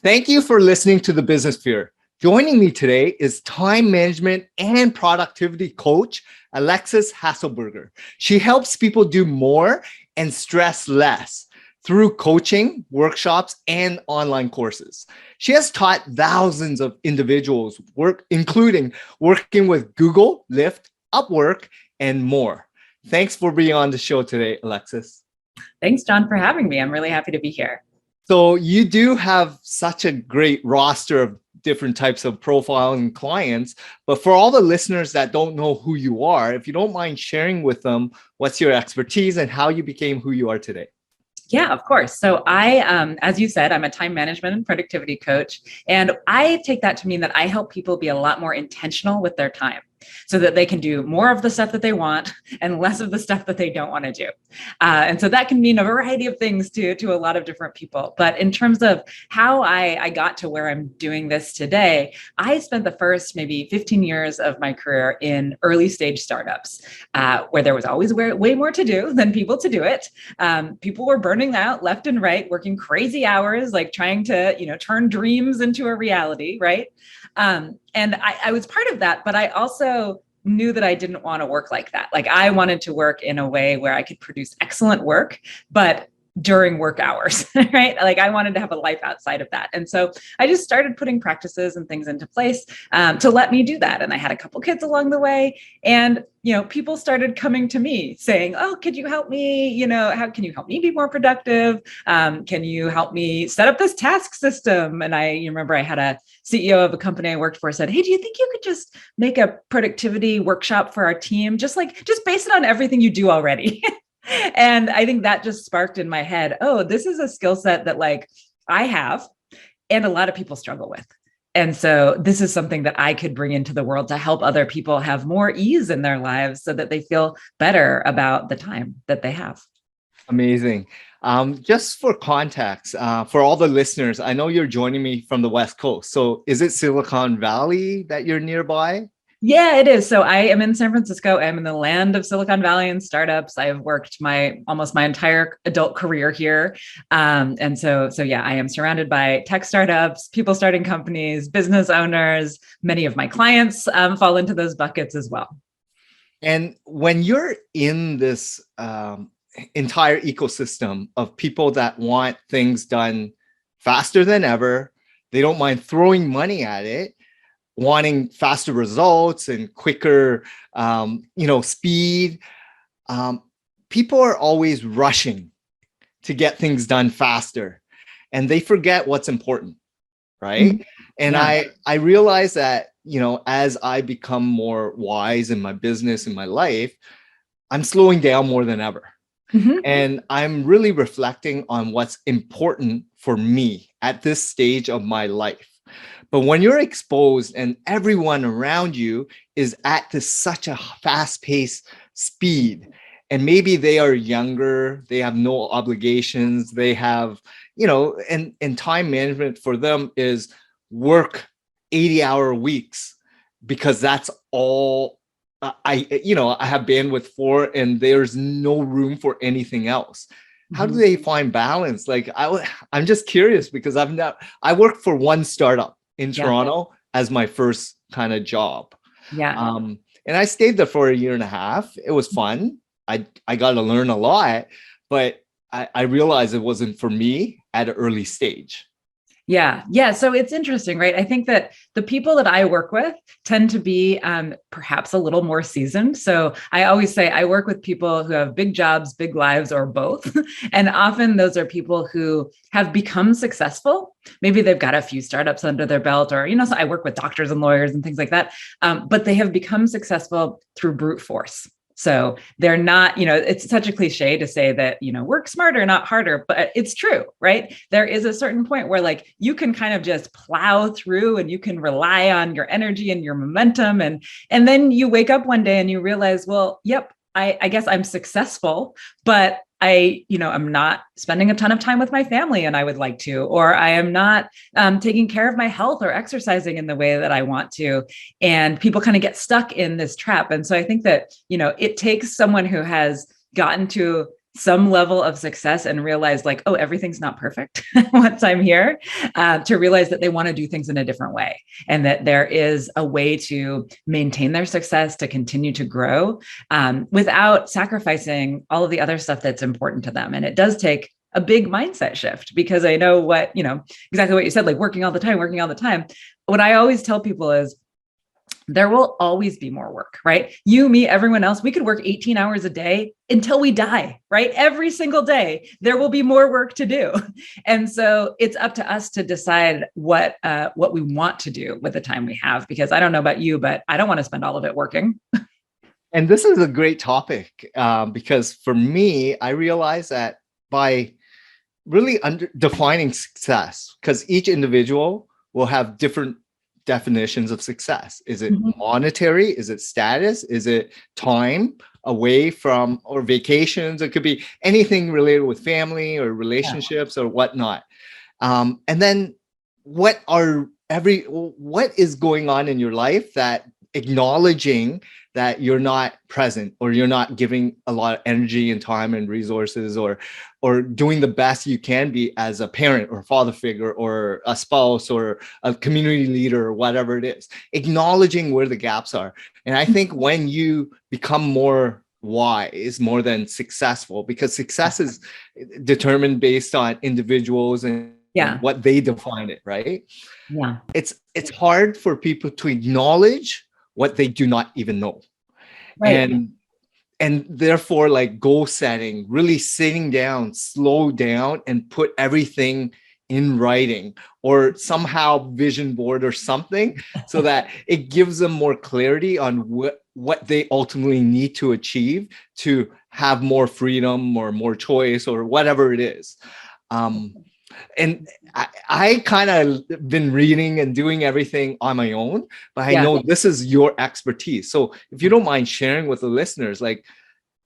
Thank you for listening to the Business Sphere. Joining me today is time management and productivity coach, Alexis Haselberger. She helps people do more and stress less through coaching, workshops, and online courses. She has taught thousands of individuals, including working with Google, Lyft, Upwork, and more. Thanks for being on the show today, Alexis. Thanks, John, for having me. I'm really happy to be here. So you do have such a great roster of different types of profiles and clients, but for all the listeners that don't know who you are, if you don't mind sharing with them what's your expertise and how you became who you are today. Yeah, of course. So as you said, I'm a time management and productivity coach. And I take that to mean that I help people be a lot more intentional with their time so that they can do more of the stuff that they want and less of the stuff that they don't want to do. And so that can mean a variety of things to a lot of different people. But in terms of how I got to where I'm doing this today, I spent the first maybe 15 years of my career in early stage startups, where there was always way more to do than people to do it. People were burning out left and right, working crazy hours, like trying to, turn dreams into a reality, right? And I was part of that, but I also knew that I didn't want to work like that. Like I wanted to work in a way where I could produce excellent work, but during work hours, right? Like I wanted to have a life outside of that. And so I just started putting practices and things into place to let me do that. And I had a couple kids along the way. And, people started coming to me saying, oh, could you help me? How can you help me be more productive? Can you help me set up this task system? And you remember I had a CEO of a company I worked for said, hey, do you think you could just make a productivity workshop for our team? Just based it on everything you do already. And I think that just sparked in my head, oh, this is a skill set that I have and a lot of people struggle with. And so this is something that I could bring into the world to help other people have more ease in their lives so that they feel better about the time that they have. Amazing. Just for context, for all the listeners, I know you're joining me from the West Coast. So is it Silicon Valley that you're nearby? Yeah, it is. So I am in San Francisco. I'm in the land of Silicon Valley and startups. I've worked almost my entire adult career here. And so yeah, I am surrounded by tech startups, people starting companies, business owners. Many of my clients fall into those buckets as well. And when you're in this entire ecosystem of people that want things done faster than ever, they don't mind throwing money at it, wanting faster results and quicker, speed. People are always rushing to get things done faster, and they forget what's important, right? Mm-hmm. And yeah. I realize that, as I become more wise in my business, in my life, I'm slowing down more than ever. Mm-hmm. And I'm really reflecting on what's important for me at this stage of my life. But when you're exposed and everyone around you is at such a fast-paced speed, and maybe they are younger, they have no obligations, they have, and time management for them is work 80-hour weeks because that's all I have bandwidth for, and there's no room for anything else. How do they find balance? I'm just curious because I worked for one startup in Toronto as my first kind of job. Yeah. And I stayed there for a year and a half. It was fun. I got to learn a lot, but I realized it wasn't for me at an early stage. Yeah. Yeah. So it's interesting, right? I think that the people that I work with tend to be perhaps a little more seasoned. So I always say I work with people who have big jobs, big lives, or both. And often those are people who have become successful. Maybe they've got a few startups under their belt, or, so I work with doctors and lawyers and things like that. But they have become successful through brute force. So they're not, it's such a cliche to say that, work smarter, not harder, but it's true, right? There is a certain point where you can kind of just plow through and you can rely on your energy and your momentum. And then you wake up one day and you realize, well, yep, I guess I'm successful, but I'm not spending a ton of time with my family and I would like to, or I am not taking care of my health or exercising in the way that I want to. And people kind of get stuck in this trap. And so I think that, it takes someone who has gotten to some level of success and realize like, oh, everything's not perfect once I'm here, to realize that they want to do things in a different way and that there is a way to maintain their success, to continue to grow, without sacrificing all of the other stuff that's important to them. And it does take a big mindset shift, because I know what, exactly what you said, like working all the time. What I always tell people is, there will always be more work, right? You, me, everyone else, we could work 18 hours a day until we die, right? Every single day, there will be more work to do. And so it's up to us to decide what we want to do with the time we have, because I don't know about you, but I don't want to spend all of it working. And this is a great topic, because for me, I realize that by really defining success, because each individual will have different definitions of success. Is it monetary? Is it status? Is it time away from, or vacations? It could be anything related with family or relationships or whatnot. And then what is going on in your life that acknowledging that you're not present, or you're not giving a lot of energy and time and resources, or doing the best you can be as a parent or father figure or a spouse or a community leader or whatever it is, acknowledging where the gaps are. And I think when you become more wise, more than successful, because success is determined based on individuals and what they define it, right? Yeah. It's hard for people to acknowledge what they do not even know. Right. And therefore, like goal setting, really sitting down, slow down, and put everything in writing or somehow vision board or something, so that it gives them more clarity on what they ultimately need to achieve to have more freedom or more choice or whatever it is. And I kind of been reading and doing everything on my own, but I know this is your expertise. So if you don't mind sharing with the listeners, like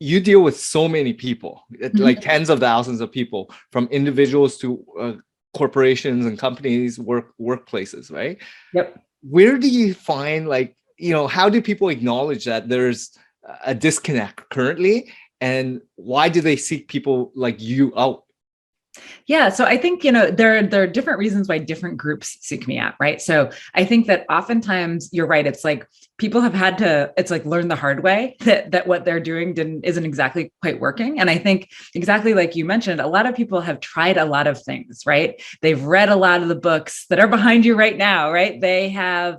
you deal with so many people, like tens of thousands of people, from individuals to corporations and companies, workplaces, right? Yep. Where do you find, like, how do people acknowledge that there's a disconnect currently, and why do they seek people like you out? Yeah. So I think, there are different reasons why different groups seek me out, right? So I think that oftentimes you're right. It's like people have had to, it's like learn the hard way that what they're doing isn't exactly quite working. And I think exactly like you mentioned, a lot of people have tried a lot of things, right? They've read a lot of the books that are behind you right now, right? They have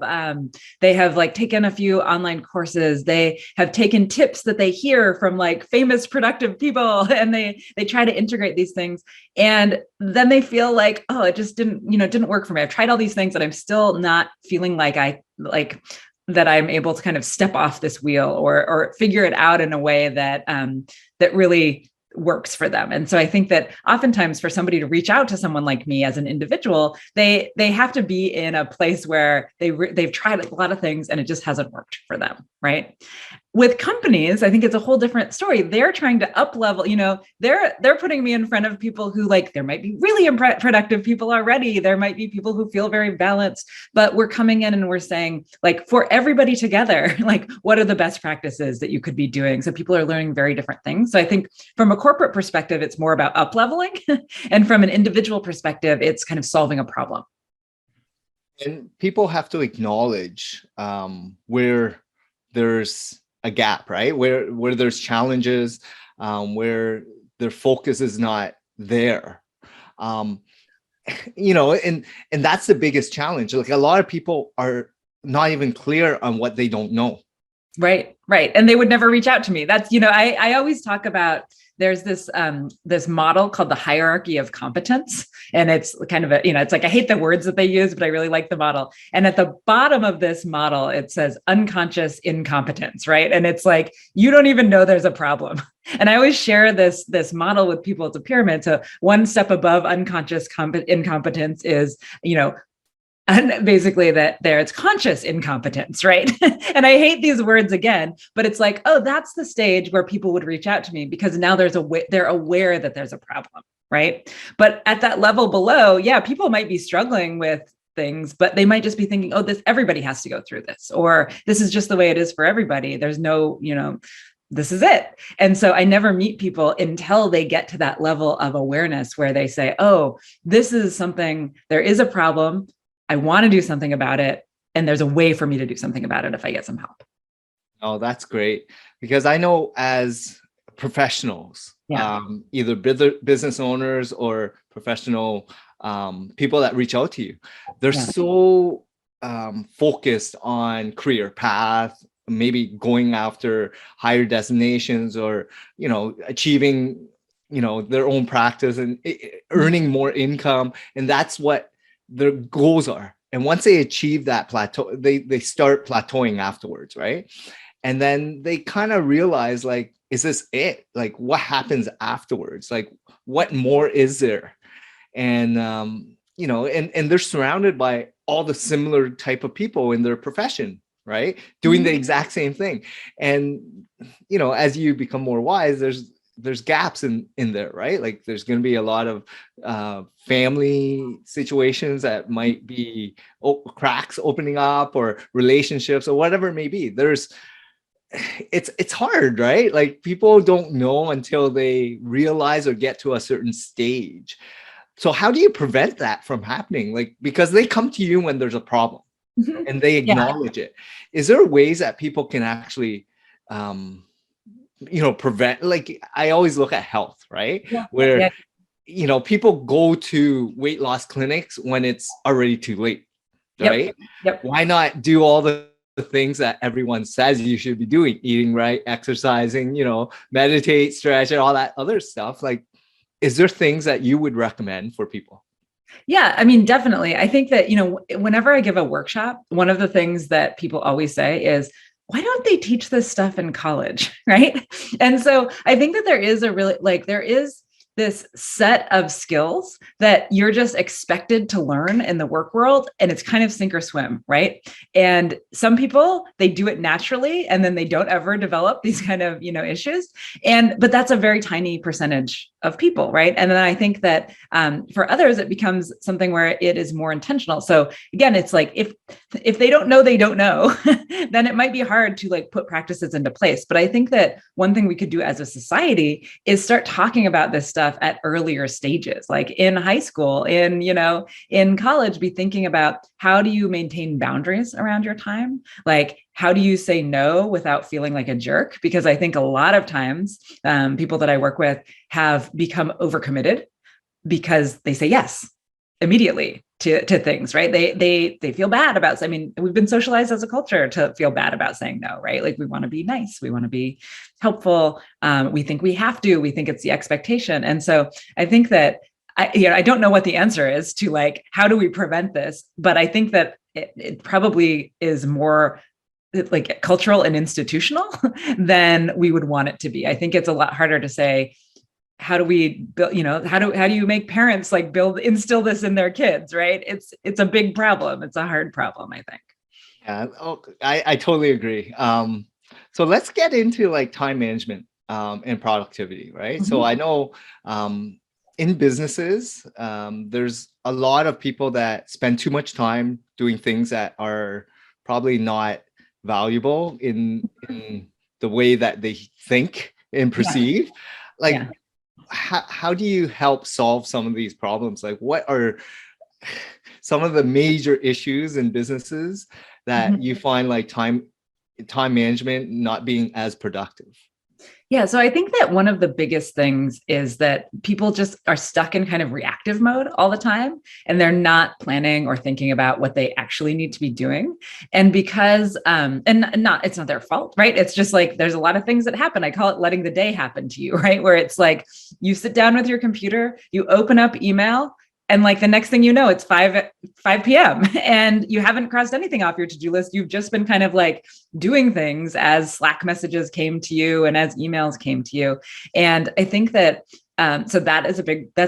like taken a few online courses. They have taken tips that they hear from like famous productive people, and they try to integrate these things. And then they feel like, oh, it just didn't work for me. I've tried all these things and I'm still not feeling like that I'm able to kind of step off this wheel or figure it out in a way that that really works for them. And so I think that oftentimes for somebody to reach out to someone like me as an individual, they have to be in a place where they've tried a lot of things and it just hasn't worked for them, right? With companies, I think it's a whole different story. They're trying to up level, they're putting me in front of people who, like, there might be really productive people already. There might be people who feel very balanced, but we're coming in and we're saying, like, for everybody together, like, what are the best practices that you could be doing? So people are learning very different things. So I think from a corporate perspective, it's more about up leveling. And from an individual perspective, it's kind of solving a problem. And people have to acknowledge where there's a gap, right? Where there's challenges, where their focus is not there. And that's the biggest challenge. Like, a lot of people are not even clear on what they don't know. Right. And they would never reach out to me. That's, I always talk about, there's this model called the Hierarchy of Competence. And it's kind of it's like, I hate the words that they use, but I really like the model. And at the bottom of this model, it says unconscious incompetence, right? And it's like, you don't even know there's a problem. And I always share this model with people. It's a pyramid. So one step above unconscious incompetence is, and basically it's conscious incompetence, right? And I hate these words again, but it's like, oh, that's the stage where people would reach out to me, because now they're aware that there's a problem, right? But at that level below, people might be struggling with things, but they might just be thinking, oh, everybody has to go through this, or this is just the way it is for everybody. There's no, this is it. And so I never meet people until they get to that level of awareness where they say, oh, this is something, there is a problem. I want to do something about it. And there's a way for me to do something about it if I get some help. Oh, that's great. Because I know as professionals, either business owners or professional people that reach out to you, they're so focused on career path, maybe going after higher destinations or, achieving, their own practice and earning more income. And that's what their goals are. And once they achieve that plateau, they start plateauing afterwards, right? And then they kind of realize, like, is this it? Like, what happens afterwards? Like, what more is there? And and they're surrounded by all the similar type of people in their profession, right? Doing the exact same thing. And as you become more wise, there's gaps in there, right? Like, there's going to be a lot of family situations that might be cracks opening up, or relationships, or whatever it may be. It's hard, right? Like, people don't know until they realize or get to a certain stage. So how do you prevent that from happening? Like, because they come to you when there's a problem and they acknowledge it. Is there ways that people can actually prevent? Like, I always look at health, right? Where people go to weight loss clinics when it's already too late, right? Why not do all the things that everyone says you should be doing, eating right, exercising, meditate, stretch, and all that other stuff? Like, is there things that you would recommend for people? Yeah, I mean, definitely. I think that, whenever I give a workshop, one of the things that people always say is, why don't they teach this stuff in college? Right. And so I think that there is there is this set of skills that you're just expected to learn in the work world. And it's kind of sink or swim, right? And some people, they do it naturally, and then they don't ever develop these kind of, issues. But that's a very tiny percentage of people, right? And then I think that for others, it becomes something where it is more intentional. So again, it's like, if they don't know, they don't know, then it might be hard to like put practices into place. But I think that one thing we could do as a society is start talking about this stuff at earlier stages, like in high school, in college, be thinking about, how do you maintain boundaries around your time? Like, how do you say no without feeling like a jerk? Because I think a lot of times people that I work with have become overcommitted because they say yes immediately to things, right? They feel bad about, we've been socialized as a culture to feel bad about saying no, right? Like, we want to be nice, we want to be helpful. We think we have to, we think it's the expectation. And so I think that I don't know what the answer is to, like, how do we prevent this? But I think that it probably is more like cultural and institutional than we would want it to be. I think it's a lot harder to say, how do we build, how do you make parents like instill this in their kids, right? It's a big problem. It's a hard problem, I think. Yeah, I totally agree. So let's get into like time management and productivity, right? So I know in businesses, there's a lot of people that spend too much time doing things that are probably not valuable in the way that they think and perceive. Like, how do you help solve some of these problems? Like, what are some of the major issues in businesses that you find like time management not being as productive? Yeah. So I think that one of the biggest things is that people just are stuck in kind of reactive mode all the time, and they're not planning or thinking about what they actually need to be doing. And because, it's not their fault, right? It's just like, there's a lot of things that happen. I call it letting the day happen to you, right? Where it's like, you sit down with your computer, you open up email, and like the next thing you know, it's 5 p.m. and you haven't crossed anything off your to-do list. You've just been kind of like doing things as Slack messages came to you and as emails came to you. And I think that so that's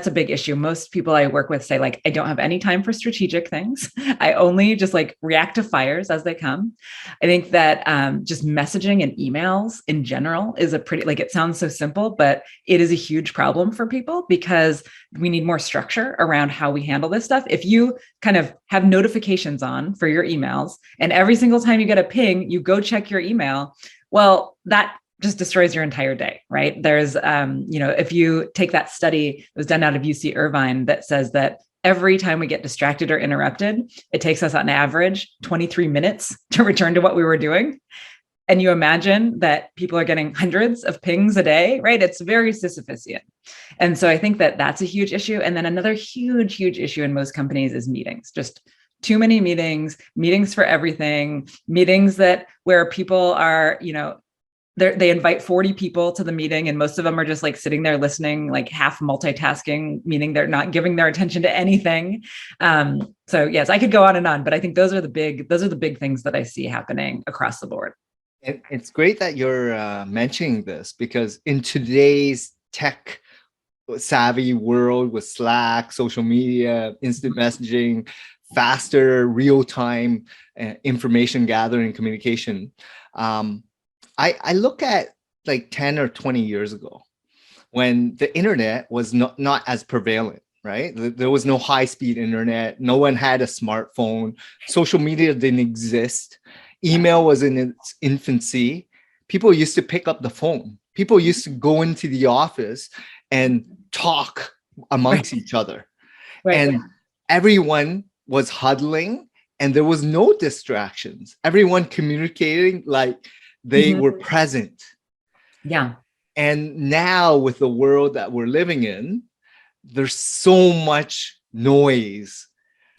a big issue. Most people I work with say, like, I don't have any time for strategic things. I only just like react to fires as they come. I think that just messaging and emails in general is it sounds so simple, but it is a huge problem for people because we need more structure around how we handle this stuff. If you kind of have notifications on for your emails, and every single time you get a ping, you go check your email, well, that just destroys your entire day, right? There's, if you take that study, it was done out of UC Irvine that says that every time we get distracted or interrupted, it takes us on average 23 minutes to return to what we were doing. And you imagine that people are getting hundreds of pings a day, right? It's very Sisyphusian. And so I think that that's a huge issue. And then another huge, huge issue in most companies is meetings. Just too many meetings for everything, meetings that where people are, they invite 40 people to the meeting and most of them are just like sitting there listening, like half multitasking, meaning they're not giving their attention to anything. So yes, I could go on and on, but I think those are the big things that I see happening across the board. It's great that you're mentioning this, because in today's tech savvy world with Slack, social media, instant messaging, faster real-time information gathering, communication, I look at like 10 or 20 years ago when the internet was not as prevalent, right? There was no high-speed internet. No one had a smartphone. Social media didn't exist. Email was in its infancy. People used to pick up the phone. People used to go into the office and talk amongst each other. Right. And everyone was huddling and there was no distractions. Everyone communicating like they were present. Yeah. And now with the world that we're living in, there's so much noise.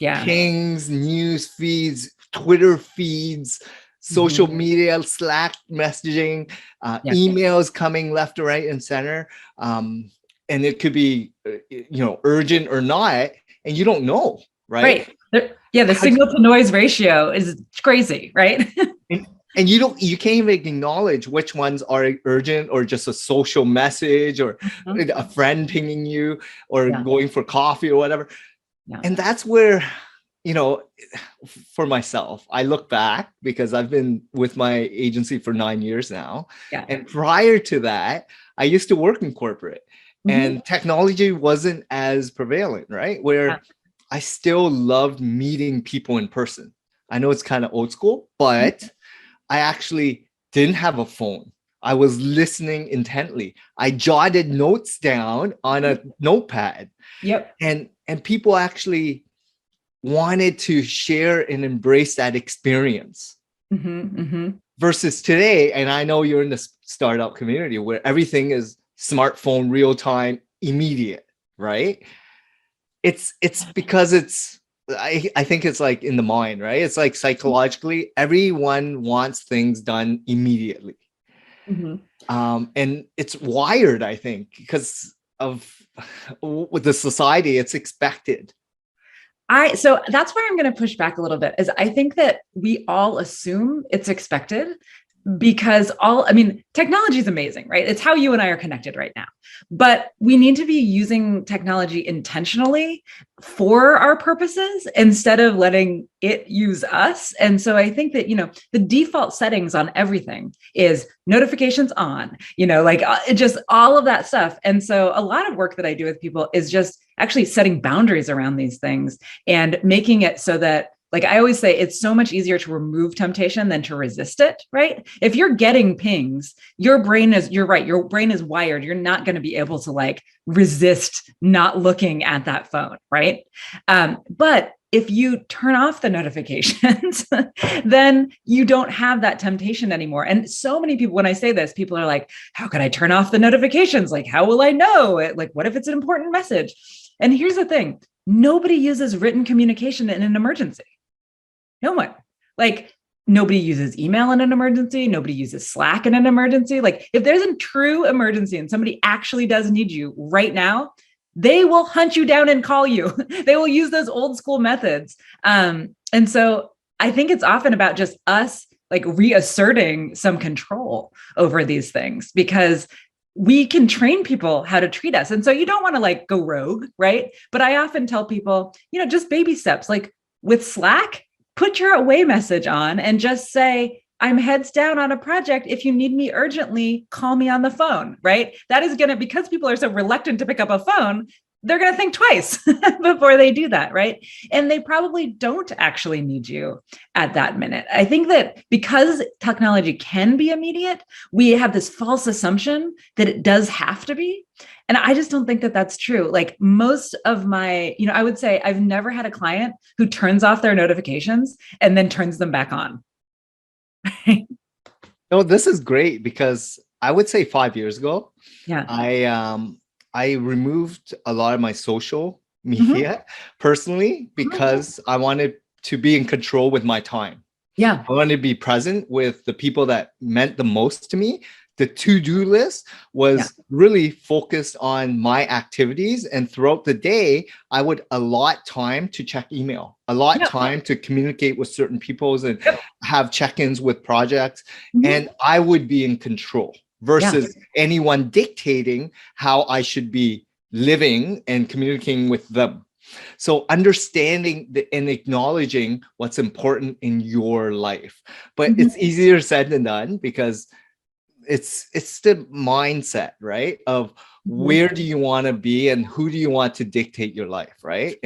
Yeah. Pings, news feeds, Twitter feeds, social media, Slack messaging, emails coming left, right, and center. And it could be, urgent or not, and you don't know, right? The signal to noise ratio is crazy, right? And you can't even acknowledge which ones are urgent or just a social message or a friend pinging you or going for coffee or whatever. Yeah. And that's where, for myself, I look back because I've been with my agency for 9 years now. Yeah. And prior to that, I used to work in corporate and technology wasn't as prevalent, right? Where I still loved meeting people in person. I know it's kind of old school, but I actually didn't have a phone. I was listening intently. I jotted notes down on a notepad. Yep. And people actually wanted to share and embrace that experience. Versus today, and I know you're in the startup community where everything is smartphone, real time, immediate, right? It's because I think it's like in the mind, right? It's like psychologically, everyone wants things done immediately. And it's wired, I think, because of with the society, it's expected. So that's where I'm going to push back a little bit, is I think that we all assume it's expected because technology is amazing, right? It's how you and I are connected right now, but we need to be using technology intentionally for our purposes instead of letting it use us. And so I think that, the default settings on everything is notifications on, just all of that stuff. And so a lot of work that I do with people is just actually setting boundaries around these things and making it so that, like I always say, it's so much easier to remove temptation than to resist it, right? If you're getting pings, you're right, your brain is wired. You're not going to be able to resist not looking at that phone, right? But if you turn off the notifications, then you don't have that temptation anymore. And so many people, when I say this, people are like, how can I turn off the notifications? Like, how will I know? Like, what if it's an important message? And here's the thing. Nobody uses written communication in an emergency. No one. Nobody uses email in an emergency. Nobody uses Slack in an emergency. If there's a true emergency and somebody actually does need you right now, they will hunt you down and call you. They will use those old school methods. And so I think it's often about just us reasserting some control over these things, because we can train people how to treat us. And so you don't want to go rogue, right? But I often tell people, just baby steps. With Slack, put your away message on and just say, I'm heads down on a project. If you need me urgently, call me on the phone, right? That is because people are so reluctant to pick up a phone, they're going to think twice before they do that, right? And they probably don't actually need you at that minute. I think that because technology can be immediate, we have this false assumption that it does have to be. And I just don't think that that's true. Like most of my, I would say I've never had a client who turns off their notifications and then turns them back on. No, this is great because I would say 5 years ago, Yeah. I removed a lot of my social media personally because I wanted to be in control with my time. Yeah. I wanted to be present with the people that meant the most to me. The to-do list was really focused on my activities. And throughout the day, I would allot time to check email, allot time to communicate with certain people and have check-ins with projects. And I would be in control versus anyone dictating how I should be living and communicating with them. So understanding and acknowledging what's important in your life. But it's easier said than done because it's the mindset, right? Of where do you want to be and who do you want to dictate your life, right?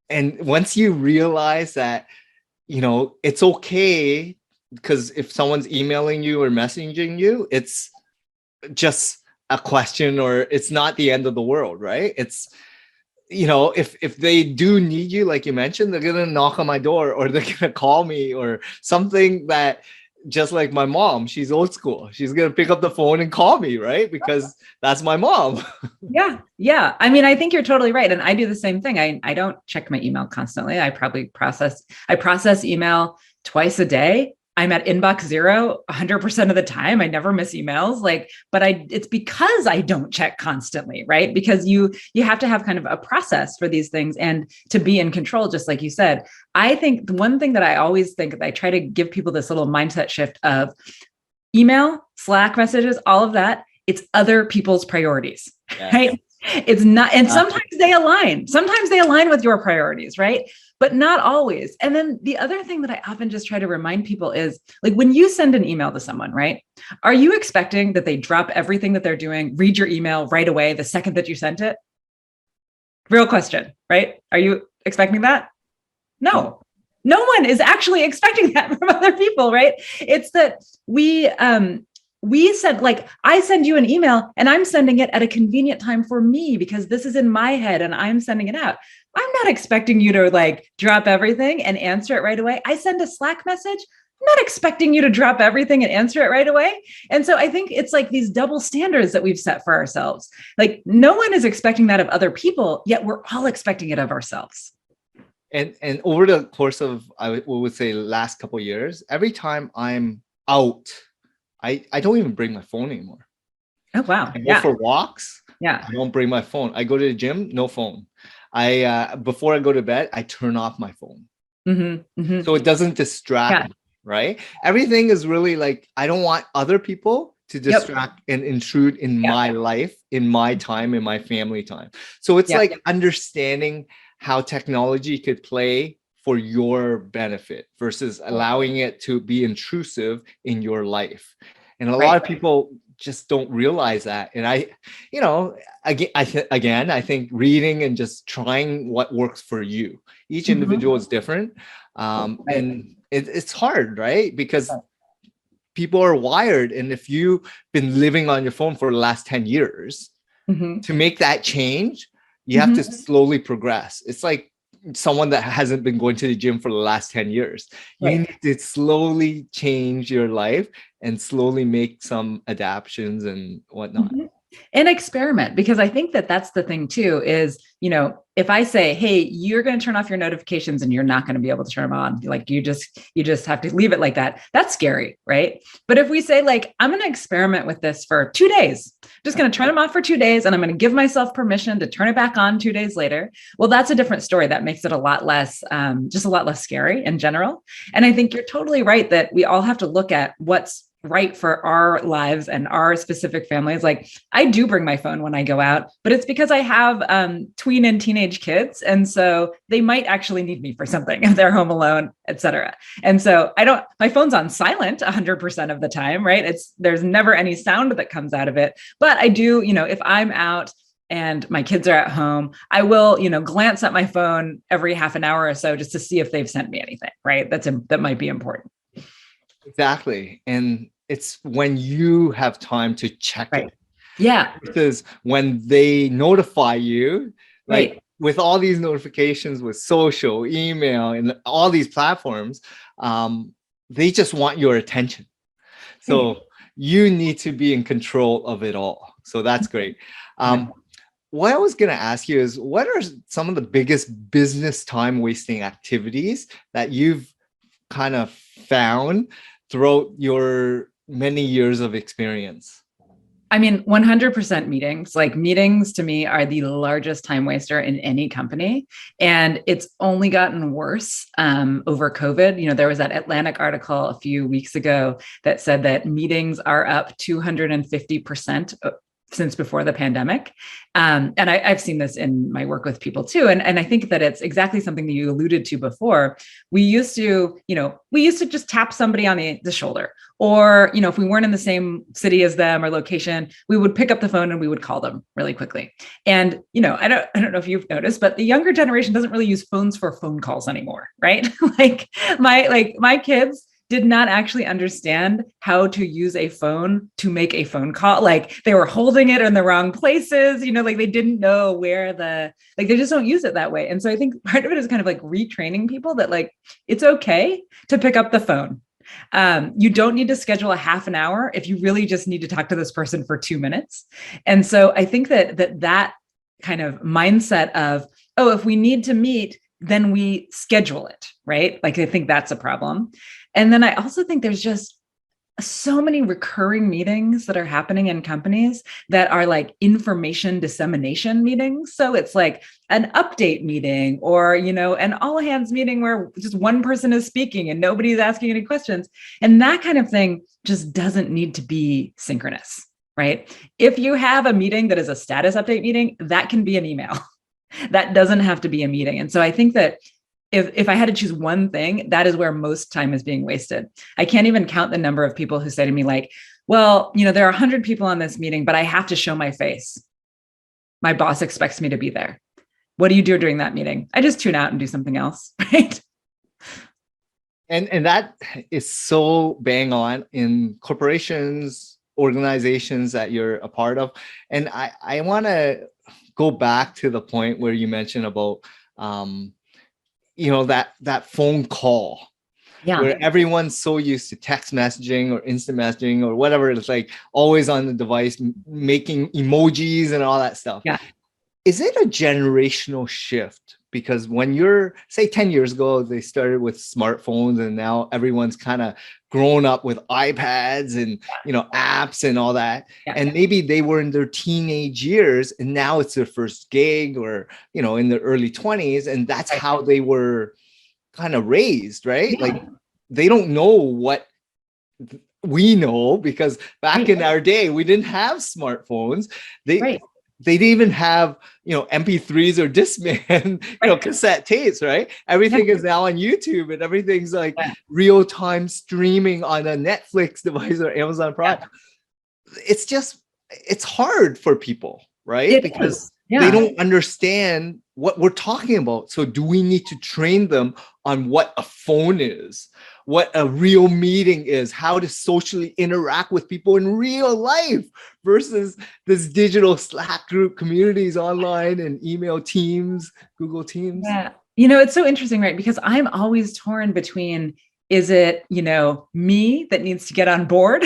And once you realize that, it's okay, because if someone's emailing you or messaging you, it's just a question or it's not the end of the world, right? It's, if they do need you, like you mentioned, they're gonna knock on my door or they're gonna call me or something. That just like my mom, she's old school. She's gonna pick up the phone and call me, right? Because that's my mom. Yeah. I mean, I think you're totally right. And I do the same thing. I don't check my email constantly. I process email twice a day. I'm at inbox 0 100% of the time. I never miss emails. But it's because I don't check constantly, right? Because you have to have kind of a process for these things and to be in control, just like you said. I think the one thing that I always think, I try to give people this little mindset shift of email, Slack messages, all of that. It's other people's priorities, right? It's not, and sometimes they align with your priorities, right? But not always. And then the other thing that I often just try to remind people is, like, when you send an email to someone, right? Are you expecting that they drop everything that they're doing, read your email right away the second that you sent it? Real question, right? Are you expecting that? No. No one is actually expecting that from other people, right? It's that we send, like, I send you an email and I'm sending it at a convenient time for me because this is in my head and I'm sending it out. I'm not expecting you to drop everything and answer it right away. I send a Slack message. I'm not expecting you to drop everything and answer it right away. And so I think it's like these double standards that we've set for ourselves. Like, no one is expecting that of other people, yet we're all expecting it of ourselves. And over the course of, I would say, last couple of years, every time I'm out, I don't even bring my phone anymore. Oh, wow. I go for walks. Yeah. I don't bring my phone. I go to the gym, no phone. Before I go to bed, I turn off my phone. So it doesn't distract me, right? Everything is really like, I don't want other people to distract and intrude in my life, in my time, in my family time. So it's like understanding how technology could play for your benefit versus allowing it to be intrusive in your life. And a lot of people just don't realize that. And I think reading and just trying what works for you. Each individual is different. And it's hard, right? Because people are wired. And if you've been living on your phone for the last 10 years, to make that change, you have to slowly progress. It's like someone that hasn't been going to the gym for the last 10 years. You need to slowly change your life and slowly make some adaptations and whatnot. And experiment, because I think that that's the thing too, is, if I say, hey, you're going to turn off your notifications and you're not going to be able to turn them on, like you just have to leave it like that. That's scary, right? But if we say, like, I'm going to experiment with this for 2 days, I'm just going to turn them off for 2 days and I'm going to give myself permission to turn it back on 2 days later. Well, that's a different story. That makes it a lot less, just a lot less scary in general. And I think you're totally right that we all have to look at what's right for our lives and our specific families. Like, I do bring my phone when I go out, but it's because I have tween and teenage kids. And so they might actually need me for something if they're home alone, et cetera. And so my phone's on silent 100% of the time, right? There's never any sound that comes out of it. But I do, if I'm out and my kids are at home, I will, glance at my phone every half an hour or so just to see if they've sent me anything, right? That might be important. Exactly. And it's when you have time to check Right. it. Yeah. Because when they notify you, like Right. with all these notifications with social, email, and all these platforms, they just want your attention. So you need to be in control of it all. So that's great. What I was going to ask you is, what are some of the biggest business time wasting activities that you've kind of found throughout your many years of experience? I mean, 100% meetings. Like meetings to me are the largest time waster in any company. And it's only gotten worse over COVID. There was that Atlantic article a few weeks ago that said that meetings are up 250% since before the pandemic. And I've seen this in my work with people too. And I think that it's exactly something that you alluded to before. We used to just tap somebody on the shoulder, or, if we weren't in the same city as them or location, we would pick up the phone and we would call them really quickly. And, I don't know if you've noticed, but the younger generation doesn't really use phones for phone calls anymore, right? my kids did not actually understand how to use a phone to make a phone call. Like they were holding it in the wrong places, like they didn't know where they just don't use it that way. And so I think part of it is kind of like retraining people that like, it's okay to pick up the phone. You don't need to schedule a half an hour if you really just need to talk to this person for 2 minutes. And so I think that kind of mindset of, oh, if we need to meet, then we schedule it, right? Like I think that's a problem. And then I also think there's just so many recurring meetings that are happening in companies that are like information dissemination meetings. So it's like an update meeting or, an all hands meeting where just one person is speaking and nobody's asking any questions. And that kind of thing just doesn't need to be synchronous, right? If you have a meeting that is a status update meeting, that can be an email. That doesn't have to be a meeting. And so I think that if I had to choose one thing, that is where most time is being wasted. I can't even count the number of people who say to me like, well, there are 100 people on this meeting, but I have to show my face. My boss expects me to be there. What do you do during that meeting? I just tune out and do something else, right? And that is so bang on in corporations, organizations that you're a part of. And I want to go back to the point where you mentioned about that phone call, where everyone's so used to text messaging or instant messaging or whatever. It's like always on the device, making emojis and all that stuff. Yeah. Is it a generational shift? Because when you're, say 10 years ago, they started with smartphones and now everyone's kind of grown up with iPads and, apps and all that. Yeah. And maybe they were in their teenage years and now it's their first gig or, in their early 20s. And that's how they were kind of raised, right? Yeah. Like they don't know what we know because back in our day, we didn't have smartphones. They didn't even have, MP3s or Discman, cassette tapes, right? Everything is now on YouTube and everything's like real time streaming on a Netflix device or Amazon Prime. It's hard for people, right? Because they don't understand what we're talking about. So do we need to train them on what a phone is, what a real meeting is, how to socially interact with people in real life versus this digital Slack group communities online and email teams, Google Teams? Yeah. It's so interesting, right? Because I'm always torn between, is it, me that needs to get on board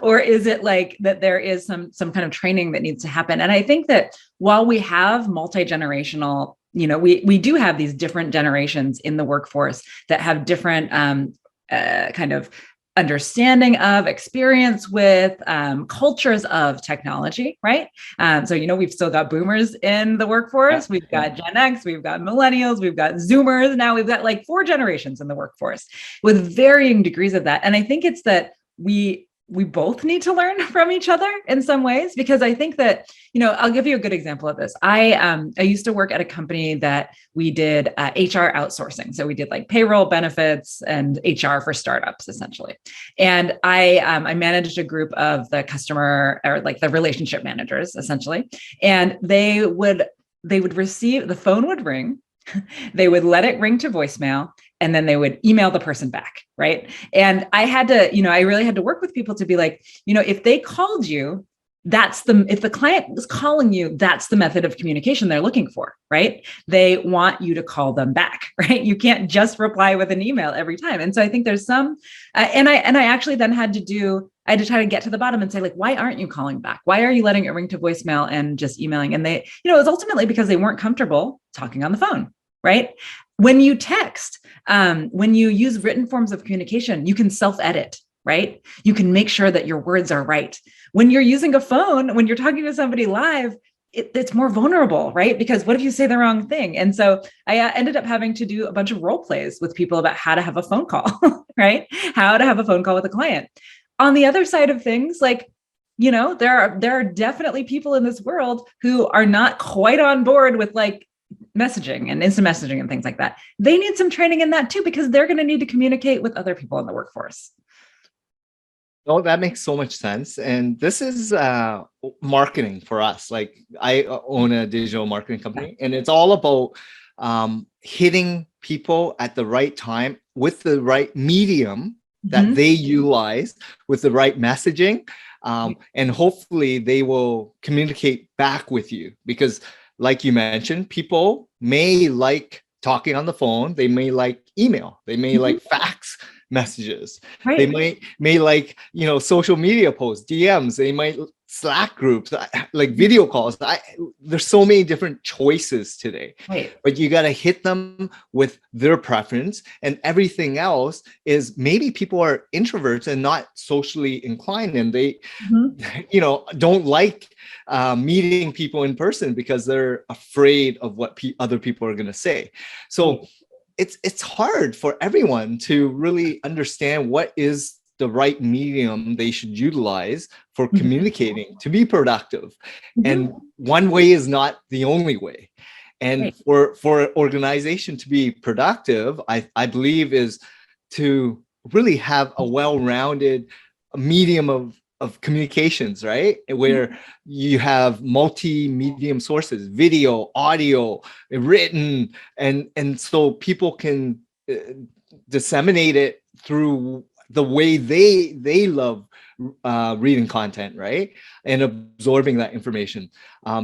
or is it like that there is some kind of training that needs to happen? And I think that while we have multi-generational, we do have these different generations in the workforce that have different kind of understanding of, experience with, cultures of technology, right? So, we've still got boomers in the workforce. We've got Gen X, we've got millennials, we've got Zoomers. Now we've got like 4 generations in the workforce with varying degrees of that. And I think it's that we we both need to learn from each other in some ways, because I think that, I'll give you a good example of this. I used to work at a company that we did HR outsourcing. So we did like payroll, benefits, and HR for startups, essentially. And I managed a group of the customer, or like the relationship managers, essentially. And they would receive, the phone would ring, they would let it ring to voicemail, and then they would email the person back, right? And I had to, I really had to work with people to be like, if they called you, if the client was calling you, that's the method of communication they're looking for, right? They want you to call them back, right? You can't just reply with an email every time. And so I think there's some, and I actually then had to try to get to the bottom and say, like, why aren't you calling back? Why are you letting it ring to voicemail and just emailing? And they, it was ultimately because they weren't comfortable talking on the phone, right? When you text, when you use written forms of communication, you can self-edit, right? You can make sure that your words are right. When you're using a phone, when you're talking to somebody live, it's more vulnerable, right? Because what if you say the wrong thing? And so I ended up having to do a bunch of role plays with people about how to have a phone call, right? How to have a phone call with a client. On the other side of things, like, there are definitely people in this world who are not quite on board with like messaging and instant messaging and things like that. They need some training in that too, because they're going to need to communicate with other people in the workforce. Oh, that makes so much sense. And this is marketing for us. Like, I own a digital marketing company, and it's all about hitting people at the right time with the right medium that they utilize, with the right messaging. And hopefully they will communicate back with you, because like you mentioned, people may like talking on the phone. They may like email. They may like fax messages. Right. They may like, social media posts, DMs. They might Slack groups, like video calls. There's so many different choices today, right? But you got to hit them with their preference, and everything else is, maybe people are introverts and not socially inclined, and they, don't like meeting people in person because they're afraid of what other people are going to say. So it's hard for everyone to really understand what is the right medium they should utilize for communicating to be productive. And one way is not the only way. And for an organization to be productive, I believe, is to really have a well-rounded medium of communications, right? Where you have multi-medium sources, video, audio, written, and so people can disseminate it through the way they love reading content, right? And absorbing that information.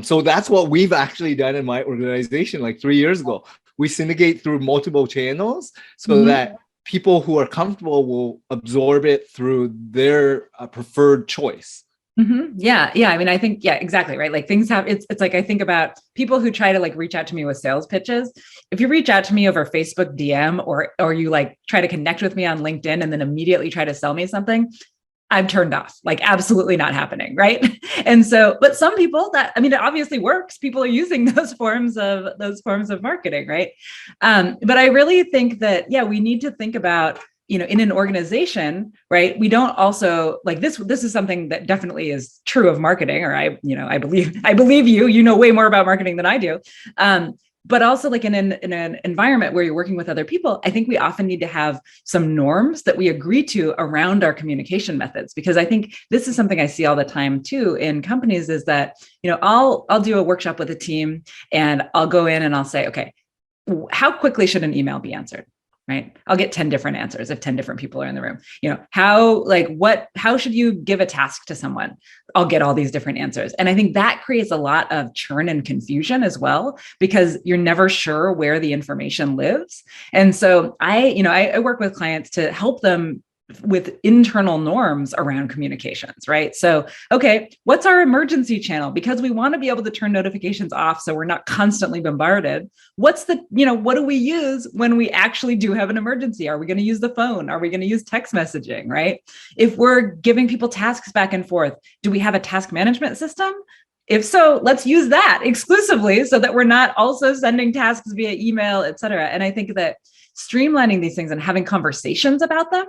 So that's what we've actually done in my organization. Like 3 years ago, we syndicate through multiple channels so that people who are comfortable will absorb it through their preferred choice. Yeah. I mean, I think, exactly. Right. Like, things have, it's like, I think about people who try to like reach out to me with sales pitches. If you reach out to me over Facebook DM, or you like try to connect with me on LinkedIn and then immediately try to sell me something, I'm turned off. Like, absolutely not happening. Right. And so, but some people, it obviously works. People are using those forms of marketing. Right. But I really think that, we need to think about, in an organization, right? We don't also like this. This is something that definitely is true of marketing, or I believe you know way more about marketing than I do. But also, like, in an environment where you're working with other people, I think we often need to have some norms that we agree to around our communication methods, because I think this is something I see all the time too in companies, is that, I'll do a workshop with a team, and I'll go in and I'll say, okay, how quickly should an email be answered? Right. I'll get 10 different answers if 10 different people are in the room. How should you give a task to someone? I'll get all these different answers. And I think that creates a lot of churn and confusion as well, because you're never sure where the information lives. And so I work with clients to help them with internal norms around communications, right? So, okay, what's our emergency channel? Because we want to be able to turn notifications off so we're not constantly bombarded. What do we use when we actually do have an emergency? Are we going to use the phone? Are we going to use text messaging, right? If we're giving people tasks back and forth, do we have a task management system? If so, let's use that exclusively so that we're not also sending tasks via email, et cetera. And I think that streamlining these things and having conversations about them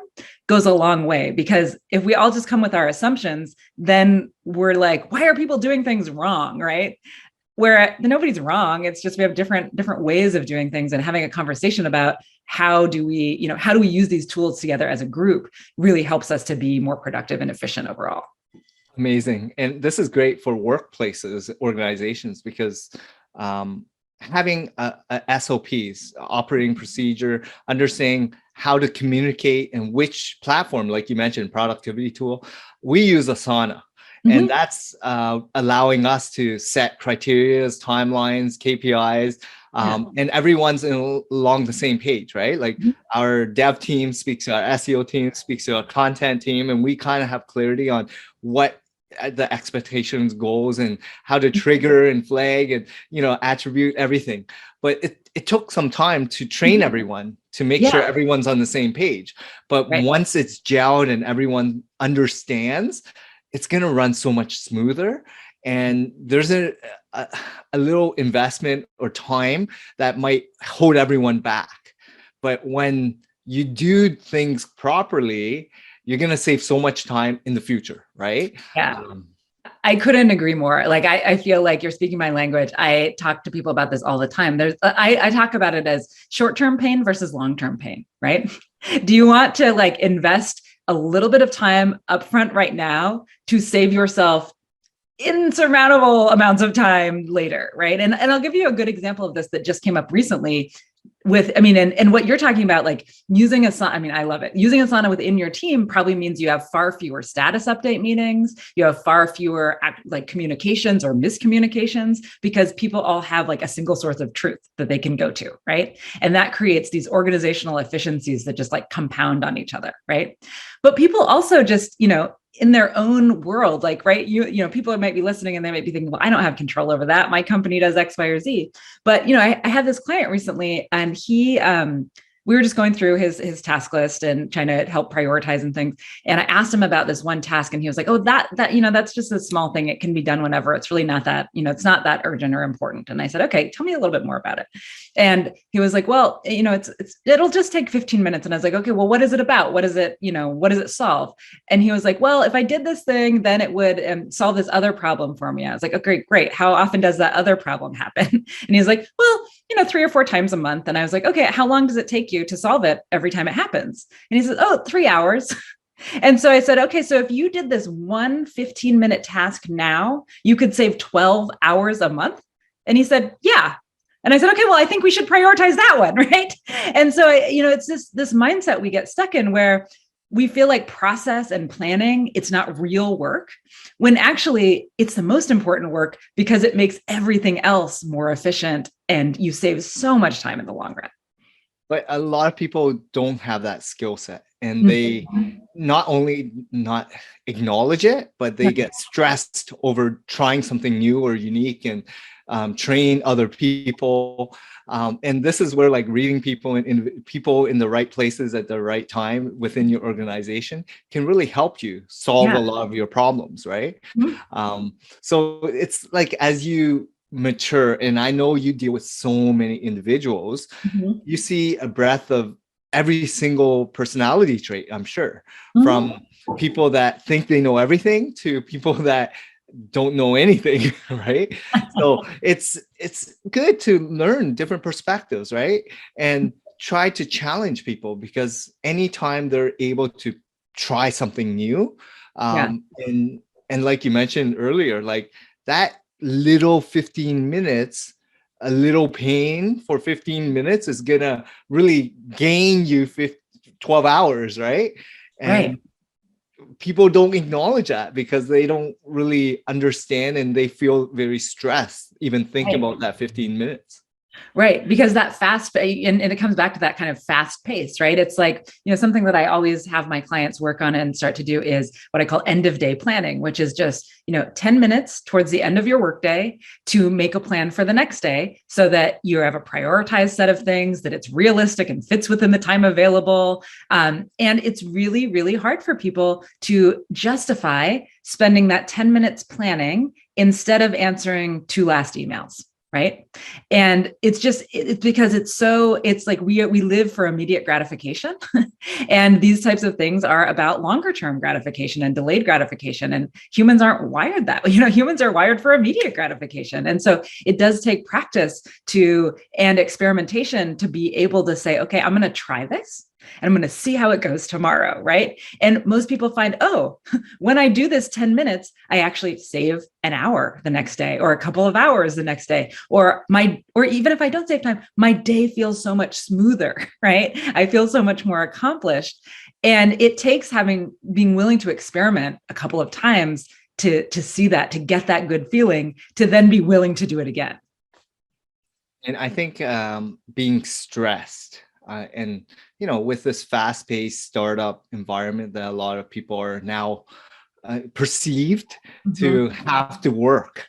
goes a long way, because if we all just come with our assumptions, then we're like, why are people doing things wrong, right? Where nobody's wrong. It's just we have different ways of doing things, and having a conversation about how do we use these tools together as a group really helps us to be more productive and efficient overall. Amazing. And this is great for workplaces, organizations, because having SOPs, operating procedure, understanding how to communicate and which platform, like you mentioned, productivity tool, we use Asana. Mm-hmm. And that's allowing us to set criteria, timelines, KPIs, and everyone's along the same page, right? Like our dev team speaks to our SEO team, speaks to our content team, and we kind of have clarity on what the expectations, goals, and how to trigger and flag and, attribute everything. But it took some time to train everyone to make sure everyone's on the same page. But once it's gelled and everyone understands, it's going to run so much smoother. And there's a little investment or time that might hold everyone back. But when you do things properly, you're going to save so much time in the future, right? Yeah. I couldn't agree more. Like, I feel like you're speaking my language. I talk to people about this all the time. I talk about it as short-term pain versus long-term pain, right? Do you want to invest a little bit of time upfront right now to save yourself insurmountable amounts of time later, right? And I'll give you a good example of this that just came up recently and what you're talking about, using Asana, I love it. Using Asana within your team probably means you have far fewer status update meetings. You have far fewer communications or miscommunications, because people all have a single source of truth that they can go to, right? And that creates these organizational efficiencies that just compound on each other, right? But people also just, in their own world, people might be listening and they might be thinking, well, I don't have control over that. My company does X, Y, or Z. But, I had this client recently, and we were just going through his task list and trying to help prioritize and things. And I asked him about this one task, and he was like, oh, that's just a small thing. It can be done whenever. It's really not that, it's not that urgent or important. And I said, okay, tell me a little bit more about it. And he was like, well, it'll just take 15 minutes. And I was like, okay, well, what is it about? What is it, what does it solve? And he was like, well, if I did this thing, then it would solve this other problem for me. I was like, okay, great. How often does that other problem happen? And he's like, well, 3 or 4 times a month. And I was like, okay, how long does it take you to solve it every time it happens? And he says, oh, 3 hours. And so I said, okay, so if you did this one 15-minute task now, you could save 12 hours a month. And he said, yeah. And I said, okay, well, I think we should prioritize that one, right? And so, it's this mindset we get stuck in where we feel like process and planning, it's not real work, when actually it's the most important work, because it makes everything else more efficient and you save so much time in the long run. But a lot of people don't have that skill set, and they not only not acknowledge it, but they get stressed over trying something new or unique and train other people. And this is where reading people and people in the right places at the right time within your organization can really help you solve a lot of your problems, right? So it's as you mature, and I know you deal with so many individuals, you see a breadth of every single personality trait, I'm sure, from people that think they know everything to people that don't know anything, right? So it's good to learn different perspectives, right? And try to challenge people, because anytime they're able to try something new, and like you mentioned earlier, that little 15 minutes, a little pain for 15 minutes is gonna really gain you 12 hours, right? And people don't acknowledge that because they don't really understand, and they feel very stressed even thinking about that 15 minutes. Right. Because that and it comes back to that kind of fast pace, right? It's something that I always have my clients work on and start to do is what I call end of day planning, which is just, 10 minutes towards the end of your workday to make a plan for the next day, so that you have a prioritized set of things, that it's realistic and fits within the time available. And it's really, really hard for people to justify spending that 10 minutes planning instead of answering 2 last emails. right? And it's because it's like we live for immediate gratification. And these types of things are about longer term gratification and delayed gratification. And humans aren't wired that way. Humans are wired for immediate gratification. And so it does take practice and experimentation to be able to say, okay, I'm going to try this. And I'm going to see how it goes tomorrow, right? And most people find, oh, when I do this 10 minutes, I actually save an hour the next day or a couple of hours the next day. Or even if I don't save time, my day feels so much smoother, right? I feel so much more accomplished. And it takes being willing to experiment a couple of times to see that, to get that good feeling, to then be willing to do it again. And I think being stressed and, with this fast-paced startup environment that a lot of people are now perceived to have to work,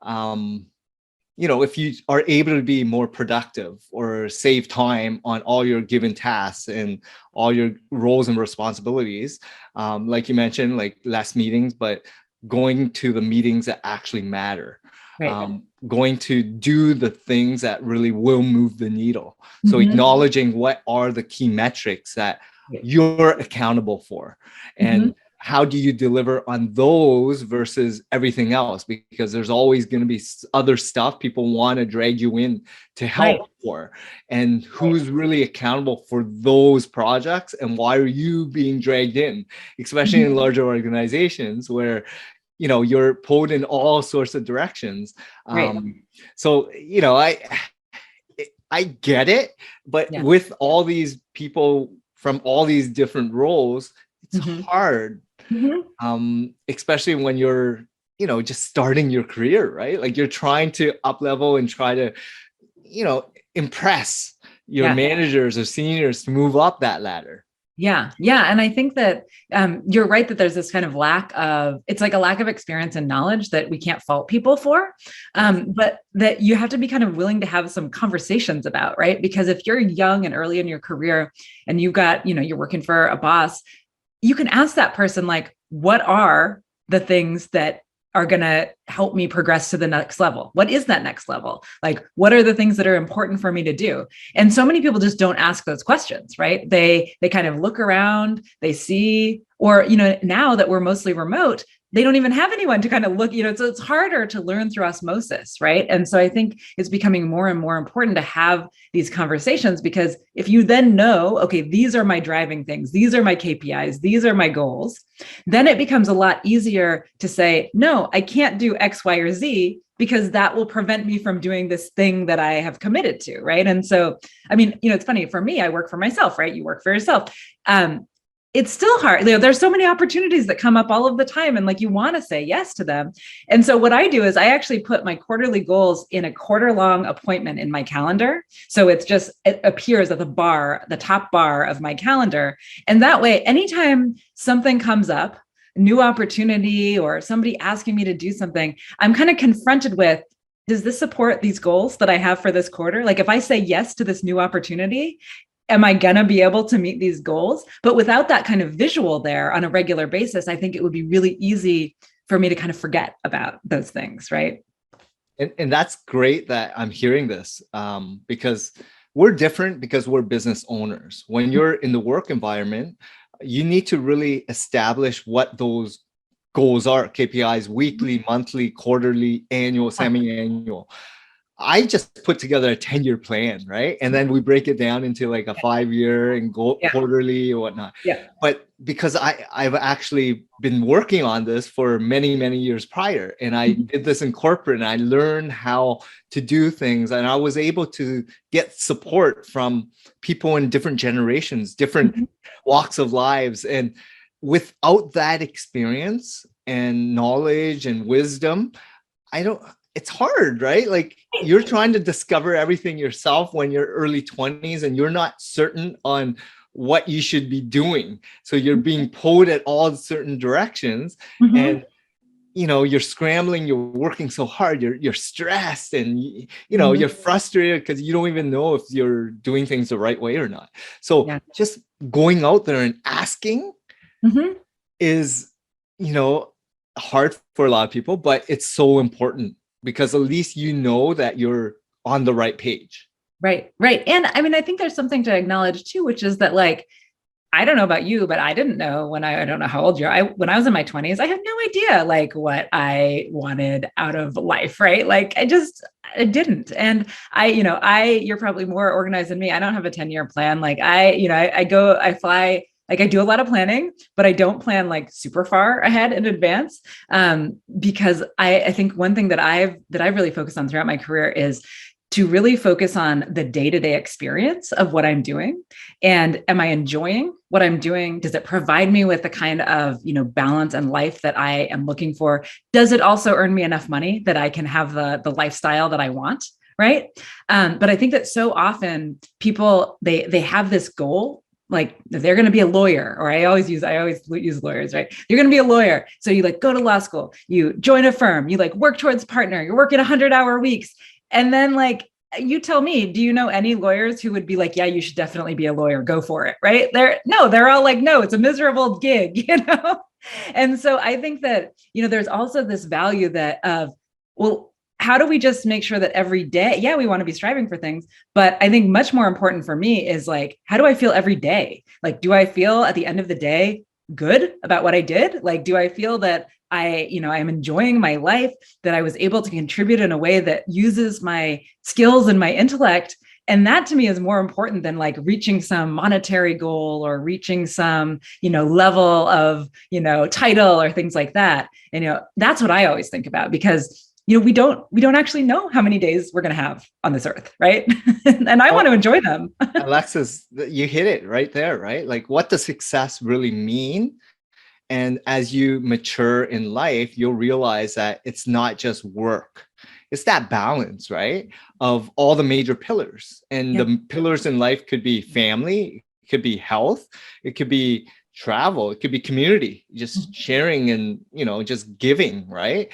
if you are able to be more productive or save time on all your given tasks and all your roles and responsibilities, like you mentioned, like less meetings, but going to the meetings that actually matter. Right. Going to do the things that really will move the needle. So acknowledging what are the key metrics that you're accountable for, and how do you deliver on those versus everything else? Because there's always going to be other stuff people want to drag you in to help for. And who's really accountable for those projects, and why are you being dragged in, especially in larger organizations where you're pulled in all sorts of directions. So, I get it, but with all these people from all these different roles, it's hard, especially when you're, just starting your career, right? Like you're trying to up level and try to, impress your managers or seniors to move up that ladder. Yeah. And I think that you're right that there's this kind of it's like a lack of experience and knowledge that we can't fault people for, but that you have to be kind of willing to have some conversations about, right? Because if you're young and early in your career and you've got, you're working for a boss, you can ask that person, like, what are the things that are going to help me progress to the next level? What is that next level? Like, what are the things that are important for me to do? And so many people just don't ask those questions, right? They kind of look around, they see, or, now that we're mostly remote, they don't even have anyone to kind of look, so it's harder to learn through osmosis, right? And so I think it's becoming more and more important to have these conversations, because if you then know, okay, these are my driving things, these are my KPIs, these are my goals, then it becomes a lot easier to say, no, I can't do X, Y, or Z, because that will prevent me from doing this thing that I have committed to, right? And so, I mean, it's funny, for me, I work for myself, right? You work for yourself. It's still hard. There's so many opportunities that come up all of the time, and like you want to say yes to them. And so what I do is I actually put my quarterly goals in a quarter-long appointment in my calendar. So it appears at the top bar of my calendar. And that way, anytime something comes up, new opportunity or somebody asking me to do something, I'm kind of confronted with, does this support these goals that I have for this quarter? Like if I say yes to this new opportunity, am I going to be able to meet these goals? But without that kind of visual there on a regular basis, I think it would be really easy for me to kind of forget about those things, right? And that's great that I'm hearing this, because we're different because we're business owners. When you're in the work environment, you need to really establish what those goals are, KPIs, weekly, monthly, quarterly, annual, semi-annual. I just put together a 10-year plan, right? And then we break it down into like a 5-year and quarterly or whatnot. Yeah. But because I've actually been working on this for many, many years prior, and I did this in corporate, and I learned how to do things, and I was able to get support from people in different generations, different walks of lives. And without that experience and knowledge and wisdom, it's hard, right? Like you're trying to discover everything yourself when you're early 20s and you're not certain on what you should be doing. So you're being pulled at all certain directions, and you're scrambling, you're working so hard, you're stressed, and you're frustrated because you don't even know if you're doing things the right way or not. So just going out there and asking is, hard for a lot of people, but it's so important. because at least you know that you're on the right page. Right. Right. And I mean, I think there's something to acknowledge too, which is that like, I don't know about you, but I didn't know when I don't know how old you are. When I was in my 20s, I had no idea like what I wanted out of life, right? Like I didn't. And you're probably more organized than me. I don't have a 10-year plan. Like I fly, like I do a lot of planning, but I don't plan like super far ahead in advance. Because I think one thing that I've really focused on throughout my career is to really focus on the day-to-day experience of what I'm doing. And am I enjoying what I'm doing? Does it provide me with the kind of, balance and life that I am looking for? Does it also earn me enough money that I can have the lifestyle that I want? Right. But I think that so often people, they have this goal, like they're going to be a lawyer, or I always use lawyers, right? You're going to be a lawyer. So you like go to law school, you join a firm, you like work towards partner, you're working 100-hour weeks. And then like, you tell me, do you know any lawyers who would be like, yeah, you should definitely be a lawyer, go for it, right? They're all like, no, it's a miserable gig, And so I think that, there's also this value well, how do we just make sure that every day, yeah, we want to be striving for things, but I think much more important for me is like, how do I feel every day? Like, do I feel at the end of the day good about what I did? Like, do I feel that I'm enjoying my life, that I was able to contribute in a way that uses my skills and my intellect? And that to me is more important than like reaching some monetary goal or reaching some, level of, title or things like that. And, that's what I always think about, because we don't actually know how many days we're going to have on this earth, right? And I want to enjoy them. Alexis, you hit it right there, right? Like, what does success really mean? And as you mature in life, you'll realize that it's not just work. It's that balance, right? Of all the major pillars. And the pillars in life could be family, it could be health, it could be travel, it could be community, just sharing and, just giving, right?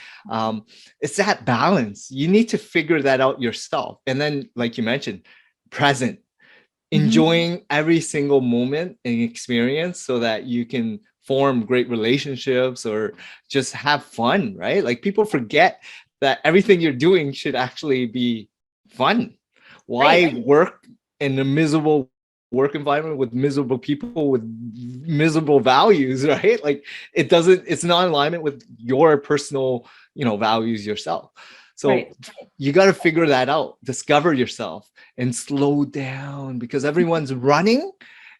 It's that balance. You need to figure that out yourself. And then, like you mentioned, present, enjoying every single moment and experience so that you can form great relationships or just have fun, right? Like, people forget that everything you're doing should actually be fun. Why work in a miserable work environment with miserable people with miserable values, right? Like, it's not in alignment with your personal, values yourself. So you got to figure that out, discover yourself and slow down, because everyone's running,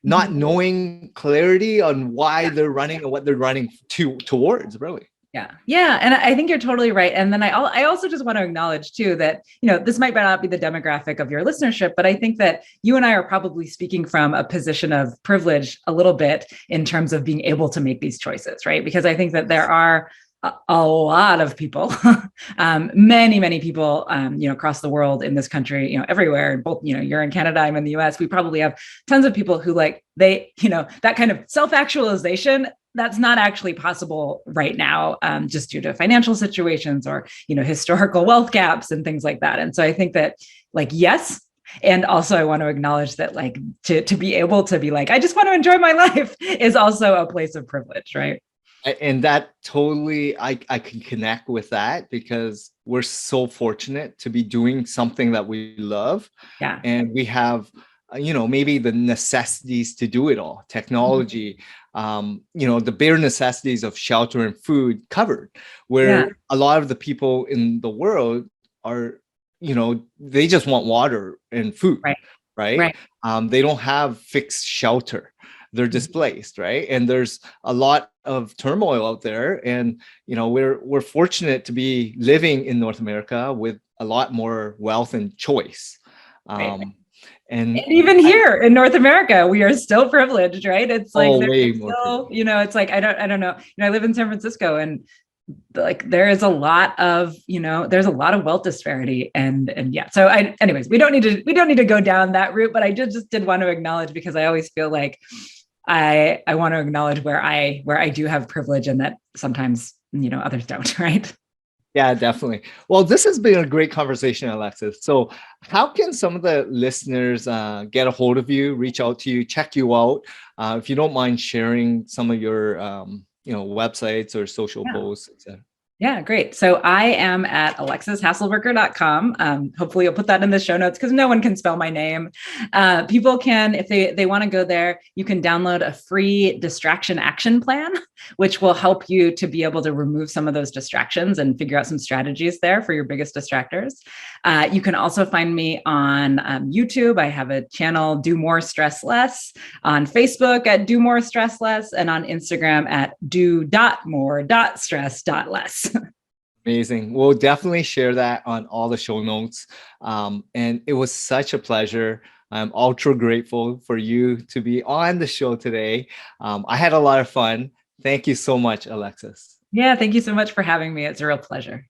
not knowing clarity on why they're running and what they're running towards, really. Yeah. Yeah. And I think you're totally right. And then I also just want to acknowledge too that, this might not be the demographic of your listenership, but I think that you and I are probably speaking from a position of privilege a little bit in terms of being able to make these choices, right? Because I think that there are a lot of people, many people, across the world, in this country, everywhere, both, you're in Canada, I'm in the US, we probably have tons of people who that kind of self-actualization, that's not actually possible right now, just due to financial situations or, historical wealth gaps and things like that. And so I think that yes. And also I want to acknowledge that to be able to be like, I just want to enjoy my life is also a place of privilege, right? And that totally, I can connect with that, because we're so fortunate to be doing something that we love. Yeah. And we have, maybe the necessities to do it all, technology, the bare necessities of shelter and food covered, where a lot of the people in the world are, they just want water and food, right? They don't have fixed shelter. They're displaced, right? And there's a lot of turmoil out there. And, we're fortunate to be living in North America with a lot more wealth and choice. And even here in North America, we are still privileged, right? It's like, way more still, it's like, I don't know. I live in San Francisco, and there is a lot of, there's a lot of wealth disparity, and yeah. So anyways, we don't need to go down that route, but I just did want to acknowledge, because I always feel like I want to acknowledge where I do have privilege, and that sometimes, others don't, right? Yeah, definitely. Well, this has been a great conversation, Alexis. So how can some of the listeners get a hold of you, reach out to you, check you out? If you don't mind sharing some of your, websites or social posts, etc. Yeah, great. So I am at alexishaselberger.com. Hopefully you'll put that in the show notes because no one can spell my name. People can, if they want to go there, you can download a free distraction action plan, which will help you to be able to remove some of those distractions and figure out some strategies there for your biggest distractors. You can also find me on YouTube. I have a channel, Do More Stress Less, on Facebook at Do More Stress Less, and on Instagram at do.more.stress.less. Amazing. We'll definitely share that on all the show notes. And it was such a pleasure. I'm ultra grateful for you to be on the show today. I had a lot of fun. Thank you so much, Alexis. Yeah, thank you so much for having me. It's a real pleasure.